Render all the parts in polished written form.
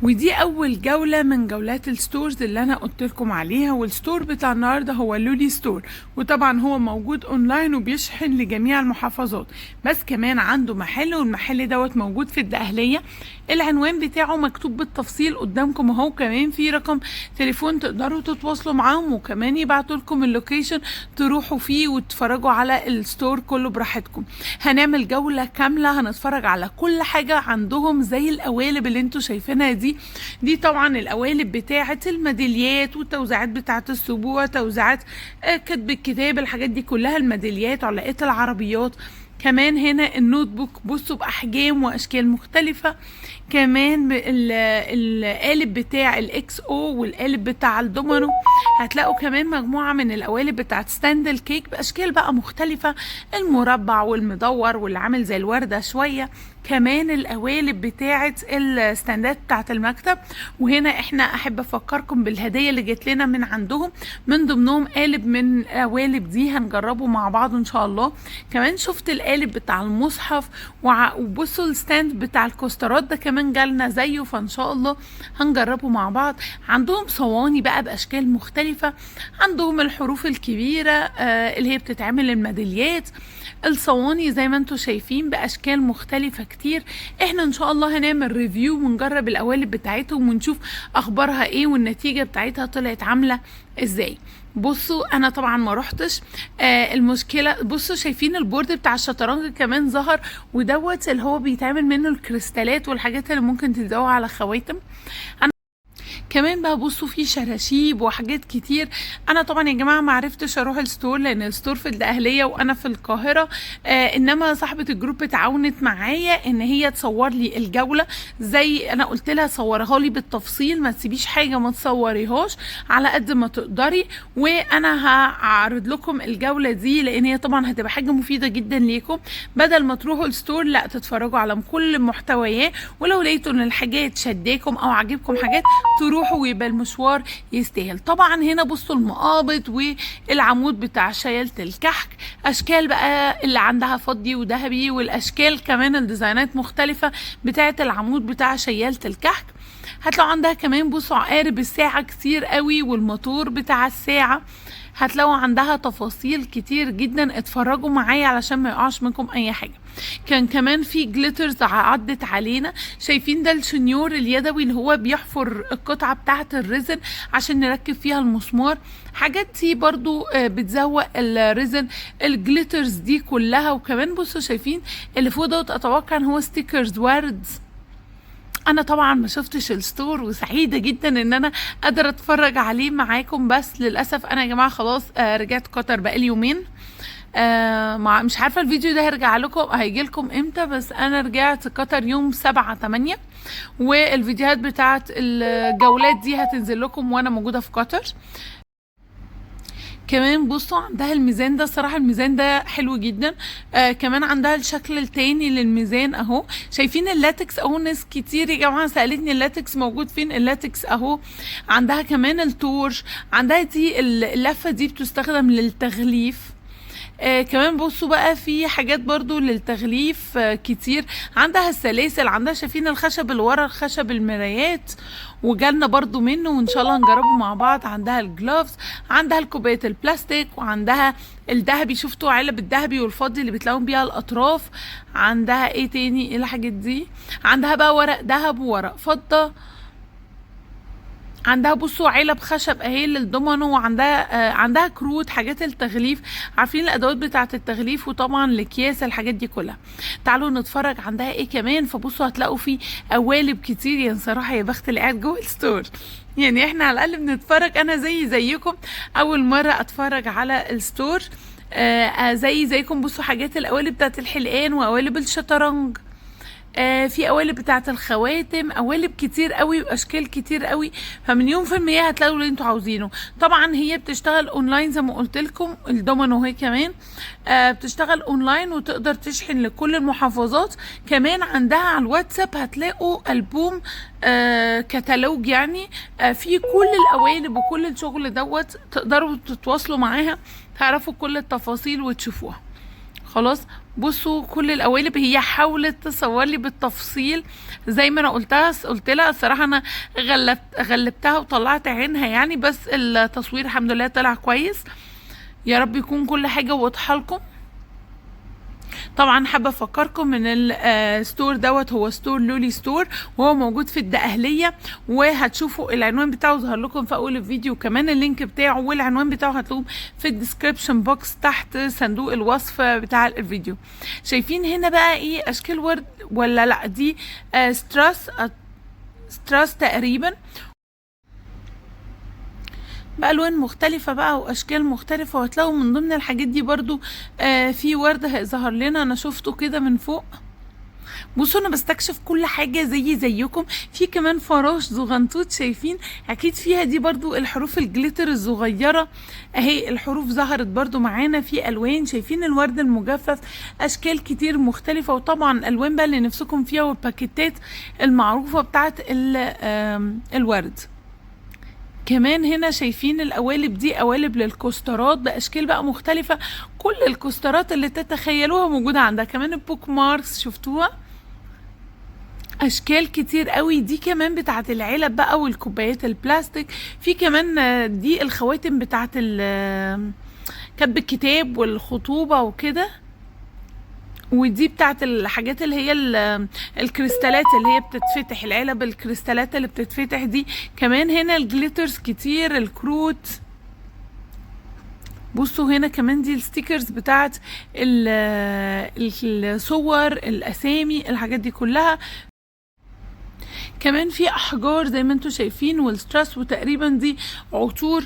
ودي اول جولة من جولات الستورز اللي انا قلت لكم عليها. والستور بتاع النهاردة هو لولي ستور، وطبعا هو موجود اونلاين وبيشحن لجميع المحافظات، بس كمان عنده محل، والمحل دوت موجود في الدقهلية. العنوان بتاعه مكتوب بالتفصيل قدامكم اهو، كمان في رقم تليفون تقدروا تتواصلوا معاهم، وكمان يبعتوا لكم اللوكيشن تروحوا فيه وتتفرجوا على الستور كله براحتكم. هنعمل جولة كاملة هنتفرج على كل حاجة عندهم، زي القوالب اللي انتوا شايفينها دي طبعا القوالب بتاعة الميداليات والتوزيعات بتاعة السبوع، توزيعات كتب الكتاب، الحاجات دي كلها، الميداليات، علاقات العربيات. كمان هنا النوت بوك، بصوا باحجام واشكال مختلفه. كمان القالب بتاع الاكس او والقالب بتاع الدومينو. هتلاقوا كمان مجموعه من القوالب بتاعت ستاند الكيك باشكال بقى مختلفه، المربع والمدور واللي عامل زي الورده شويه. كمان القوالب بتاعت الستاندات بتاعت المكتب. وهنا احنا احب افكركم بالهديه اللي جت لنا من عندهم، من ضمنهم قالب من القوالب دي هنجربه مع بعض ان شاء الله. كمان شفت القالب بتاع المصحف، وبصوا الستاند بتاع الكوسترات ده كمان جالنا زيه، فان شاء الله هنجربه مع بعض. عندهم صواني بقى باشكال مختلفه، عندهم الحروف الكبيره اللي هي بتتعمل الميداليات. الصواني زي ما انتم شايفين باشكال مختلفه كتير. احنا ان شاء الله هنعمل ريفيو ونجرب القوالب بتاعتهم ونشوف اخبارها ايه والنتيجه بتاعتها طلعت عامله ازاي. بصوا انا طبعا ما روحتش المشكله. بصوا شايفين البورد بتاع الشطرنج كمان ظهر، ودوت اللي هو بيتعمل منه الكريستالات والحاجات اللي ممكن تلزقوها على خواتم. كمان بقى بصوا في شراشيب وحاجات كتير. انا طبعا يا جماعه ما عرفتش اروح الستور لان الستور في الدقهليه وانا في القاهره، انما صاحبه الجروب اتعاونت معايا ان هي تصور لي الجوله، زي انا قلت لها صورها لي بالتفصيل، ما تسيبيش حاجه ما تصوريهاش على قد ما تقدري، وانا هعرض لكم الجوله دي لان هي طبعا هتبقى حاجه مفيده جدا ليكم، بدل ما تروحوا الستور لا تتفرجوا على كل محتوياه. ولو لقيتوا ان الحاجات شداكم او عجبكم حاجات تروحوا ويبقى المشوار يستاهل. طبعا هنا بصوا المقابض والعمود بتاع شيالة الكحك، اشكال بقى اللي عندها فضي وذهبي، والاشكال كمان الديزاينات مختلفة بتاعت العمود بتاع شيالة الكحك. هتلاقوا عندها كمان بصوا عقارب الساعة كتير قوي، والموتور بتاع الساعة. هتلاقوا عندها تفاصيل كتير جدا، اتفرجوا معايا علشان ما يقعش منكم اي حاجة. كان كمان في جليترز عدت علينا، شايفين ده الشنيور اليدوي اللي هو بيحفر القطعة بتاعة الريزن عشان نركب فيها المسمار. حاجات دي برضو بتزوق الريزن. الجليترز دي كلها. وكمان بصوا شايفين اللي فوق دوت، اتوقع ان هو ستيكرز وردز. انا طبعا ما شفتش الستور وسعيده جدا ان انا قادره اتفرج عليه معاكم، بس للاسف انا يا جماعه خلاص رجعت قطر بقالي يومين. مش عارفه الفيديو ده هيرجع لكم هيجي لكم امتى، بس انا رجعت قطر يوم 7/8، والفيديوهات بتاعت الجولات دي هتنزل لكم وانا موجوده في قطر. كمان بصوا عندها الميزان ده، صراحة الميزان ده حلو جدا. كمان عندها الشكل التاني للميزان اهو. شايفين اللاتكس اهو، ناس كتير يا جماعة سألتني اللاتكس موجود فين. اللاتكس اهو. عندها كمان التورش، عندها دي اللفة دي بتستخدم للتغليف. كمان بصوا بقى في حاجات برضو للتغليف كتير. عندها السلاسل، عندها شايفين الخشب اللي ورا، الخشب المرايات، وجالنا برضو منه وان شاء الله نجربه مع بعض. عندها الجلوفز، عندها الكوبايات البلاستيك، وعندها الذهبي، شفتوا علب الذهبي والفضي اللي بتلاقون بيها الاطراف. عندها ايه تاني؟ ايه الحاجات دي؟ عندها بقى ورق ذهب وورق فضة. عندها بصوا علب خشب اهي للضمنه، وعندها كروت، حاجات التغليف، عارفين الادوات بتاعه التغليف، وطبعا الاكياس، الحاجات دي كلها. تعالوا نتفرج عندها ايه كمان. فبصوا هتلاقوا في قوالب كتير. يعني صراحه يا بخت اللي قاعد جوه الستور، يعني احنا على الاقل بنتفرج. انا زيكم اول مره اتفرج على الستور، زيكم. بصوا حاجات القوالب بتاعه الحلقان وقوالب الشطرنج. في قوالب بتاعت الخواتم، قوالب كتير قوي واشكال كتير قوي. فمليون في المية هتلاقوا اللي انتوا عاوزينه. طبعا هي بتشتغل اونلاين زي ما قلت لكم. الضمنه هي كمان بتشتغل اونلاين وتقدر تشحن لكل المحافظات. كمان عندها على الواتساب هتلاقوا البوم كتالوج، يعني في كل القوالب وكل الشغل دوت، تقدروا تتواصلوا معاها تعرفوا كل التفاصيل وتشوفوها. خلاص بصوا كل القوالب هي حاولت تصور لي بالتفصيل زي ما انا قلت لها. الصراحه انا غلبتها وطلعت عينها يعني، بس التصوير الحمد لله طلع كويس. يا رب يكون كل حاجه واضحه لكم. طبعا حابه افكركم ان الستور دوت هو ستور لولي ستور، وهو موجود في الدقهليه، وهتشوفوا العنوان بتاعه ظهر لكم في اول الفيديو، كمان اللينك بتاعه والعنوان بتاعه هتلاقوه في الديسكريبشن بوكس تحت صندوق الوصف بتاع الفيديو. شايفين هنا بقى ايه؟ اشكال ورد ولا لا؟ دي ستراس تقريبا، بألوان مختلفة بقى وأشكال مختلفة. وهتلاقوا من ضمن الحاجات دي برضو في ورد هيظهر لنا، أنا شفته كده من فوق. بصوا أنا بستكشف كل حاجة زيكم. في كمان فراش زغنطوط، شايفين أكيد فيها دي برضو الحروف الجليتر الصغيرة أهي. الحروف ظهرت برضو معانا في ألوان. شايفين الورد المجفف، أشكال كتير مختلفة، وطبعا ألوان بقى اللي نفسكم فيها، والباكيتات المعروفة بتاعت الورد. كمان هنا شايفين القوالب دي قوالب للكوسترات باشكال بقى مختلفه، كل الكوسترات اللي تتخيلوها موجوده عندها. كمان البوك ماركس شفتوها، اشكال كتير قوي. دي كمان بتاعت العلب بقى والكوبايات البلاستيك. في كمان دي الخواتم بتاعت كتب الكتاب والخطوبه وكده. ودي بتاعت الحاجات اللي هي الكريستالات اللي هي بتتفتح، العلب الكريستالات اللي بتتفتح دي. كمان هنا الجليترز كتير، الكروت. بصوا هنا كمان دي الستيكرز بتاعت الصور، الاسامي، الحاجات دي كلها. كمان في احجار زي ما انتم شايفين، والستراس، وتقريبا دي عطور.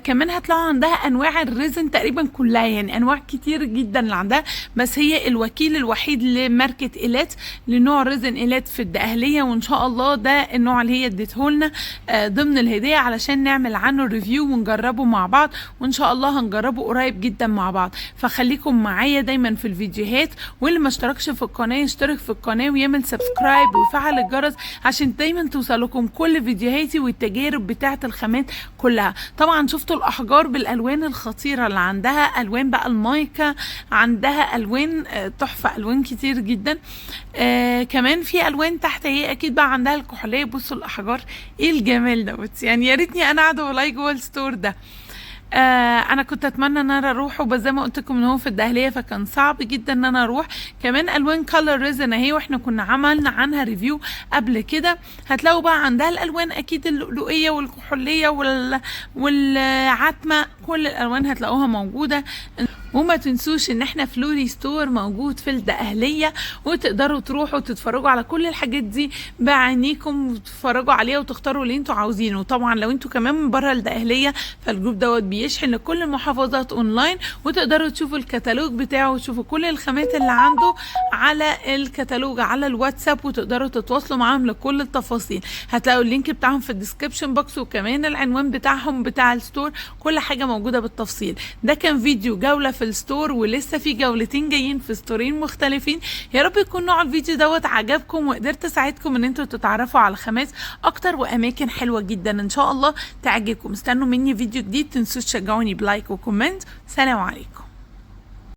كمان هتلاقوا عندها انواع الريزن تقريبا كلها، يعني انواع كتير جدا اللي عندها. بس هي الوكيل الوحيد لماركه إيلات لنوع ريزن إيلات في الدقهليه، وان شاء الله ده النوع اللي هي اديته لنا ضمن الهديه علشان نعمل عنه ريفيو ونجربه مع بعض، وان شاء الله هنجربه قريب جدا مع بعض. فخليكم معايا دايما في الفيديوهات، واللي ما اشتركش في القناه يشترك في القناه ويعمل سبسكرايب ويفعل الجرس عشان دايما توصلكم كل فيديوهاتي والتجارب بتاعه الخامات كلها. طبعا شفتوا الاحجار بالالوان الخطيره اللي عندها، الوان بقى المايكا، عندها الوان تحفه، الوان كتير جدا. كمان في الوان تحت، هي اكيد بقى عندها الكحوليه. بصوا الاحجار ايه الجمال دوت، يعني يا ريتني انا قاعده والله جوه الستور ده. انا كنت اتمنى ان انا اروح، بس زي ما قلت لكم ان هو في الدهليه فكان صعب جدا ان انا اروح. كمان الوان كولر ريزن اهي، واحنا كنا عملنا عنها ريفيو قبل كده. هتلاقوا بقى عندها الالوان اكيد اللؤلؤيه والكحوليه والعتمه، كل الالوان هتلاقوها موجوده. وما تنسوش ان احنا في لولي ستور موجود في الدقهليه، وتقدروا تروحوا تتفرجوا على كل الحاجات دي بعينيكم، وتتفرجوا عليها وتختاروا اللي انتوا عاوزينه. وطبعا لو انتوا كمان من بره الدقهليه فالجروب دوت بيشحن لكل المحافظات اونلاين، وتقدروا تشوفوا الكتالوج بتاعه وتشوفوا كل الخامات اللي عنده على الكتالوج على الواتساب، وتقدروا تتواصلوا معاهم لكل التفاصيل. هتلاقوا اللينك بتاعهم في الديسكريبشن بوكس، وكمان العنوان بتاعهم بتاع الستور، كل حاجه موجوده بالتفصيل. ده كان فيديو جوله في الستور، ولسه في جولتين جايين في ستورين مختلفين. يا رب يكون نوع الفيديو دوت عجبكم، وقدرت اساعدكم ان انتوا تتعرفوا على خامات اكتر واماكن حلوه جدا ان شاء الله تعجبكم. استنوا مني فيديو جديد، تنسوش تشجعوني بلايك وكومنت. سلام عليكم.